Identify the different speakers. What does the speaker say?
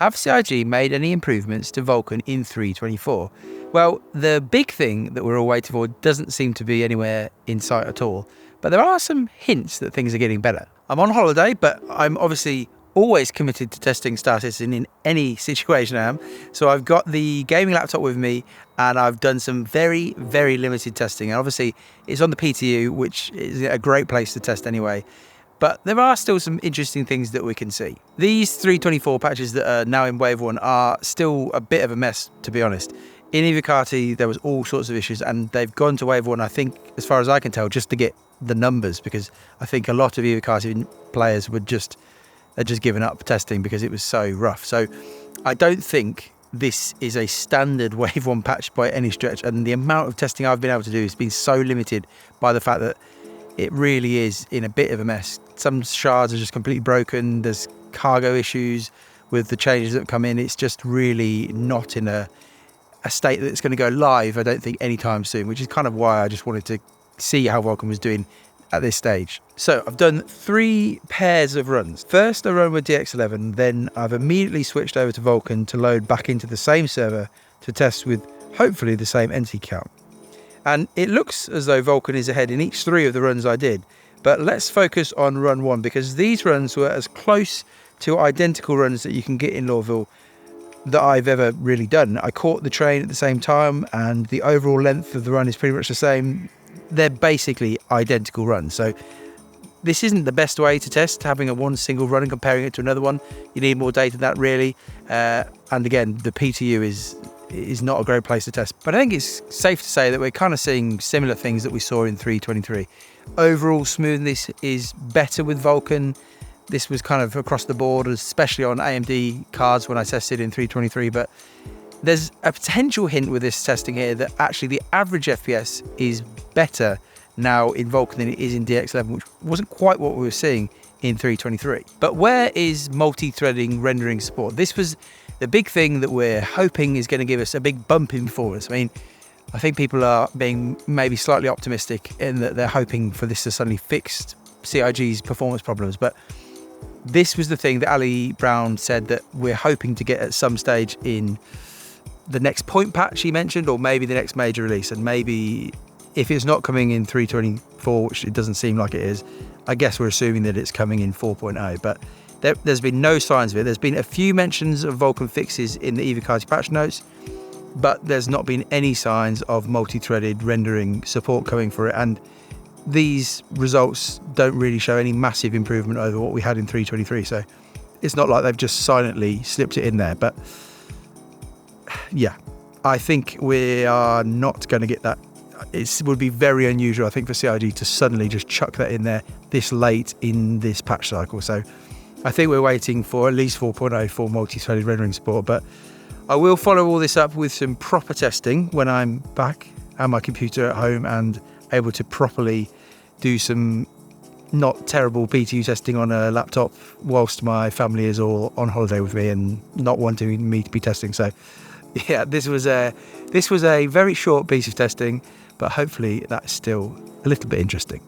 Speaker 1: Have CIG made any improvements to Vulkan in 3.24? Well, the big thing that we're all waiting for doesn't seem to be anywhere in sight at all, but there are some hints that things are getting better. I'm on holiday, but I'm obviously always committed to testing Star Citizen in any situation I am. So I've got the gaming laptop with me and I've done some very, very limited testing. And obviously it's on the PTU, which is a great place to test anyway. But there are still some interesting things that we can see. These 3.24 patches that are now in Wave 1 are still a bit of a mess, to be honest. In Evocati, there was all sorts of issues, and they've gone to Wave 1, I think, as far as I can tell, just to get the numbers, because I think a lot of Evocati players had just given up testing because it was so rough. So I don't think this is a standard Wave 1 patch by any stretch, and the amount of testing I've been able to do has been so limited by the fact that it really is in a bit of a mess. Some shards are just completely broken. There's cargo issues with the changes that have come in. It's just really not in a state that's going to go live, I don't think, anytime soon, which is kind of why I just wanted to see how Vulkan was doing at this stage. So I've done 3 pairs of runs. First, I run with DX11, then I've immediately switched over to Vulkan to load back into the same server to test with hopefully the same entity count. And it looks as though Vulkan is ahead in each 3 of the runs I did. But let's focus on run 1, because these runs were as close to identical runs that you can get in Lorville that I've ever really done. I caught the train at the same time, and the overall length of the run is pretty much the same. They're basically identical runs. So this isn't the best way to test, having one single run and comparing it to another one. You need more data than that, really. And again, the PTU is not a great place to test. But I think it's safe to say that we're kind of seeing similar things that we saw in 3.23. Overall smoothness is better with Vulkan. This was kind of across the board, especially on AMD cards when I tested in 3.23. But there's a potential hint with this testing here that actually the average FPS is better now in Vulkan than it is in DX11, which wasn't quite what we were seeing in 3.23. But where is multi-threading rendering support? This was the big thing that we're hoping is going to give us a big bump in performance. I mean, I think people are being maybe slightly optimistic in that they're hoping for this to suddenly fix CIG's performance problems. But this was the thing that Ali Brown said that we're hoping to get at some stage in the next point patch he mentioned, or maybe the next major release. And maybe if it's not coming in 3.24, which it doesn't seem like it is, I guess we're assuming that it's coming in 4.0. But there's been no signs of it. There's been a few mentions of Vulkan fixes in the Evocati patch notes, but there's not been any signs of multi-threaded rendering support coming for it. And these results don't really show any massive improvement over what we had in 3.23. So it's not like they've just silently slipped it in there. But yeah, I think we are not going to get that. It would be very unusual, I think, for CIG to suddenly just chuck that in there this late in this patch cycle. So I think we're waiting for at least 4.0 for multi-threaded rendering support. But I will follow all this up with some proper testing when I'm back at my computer at home and able to properly do some not terrible PTU testing on a laptop whilst my family is all on holiday with me and not wanting me to be testing. So yeah, this was a very short piece of testing, but hopefully that's still a little bit interesting.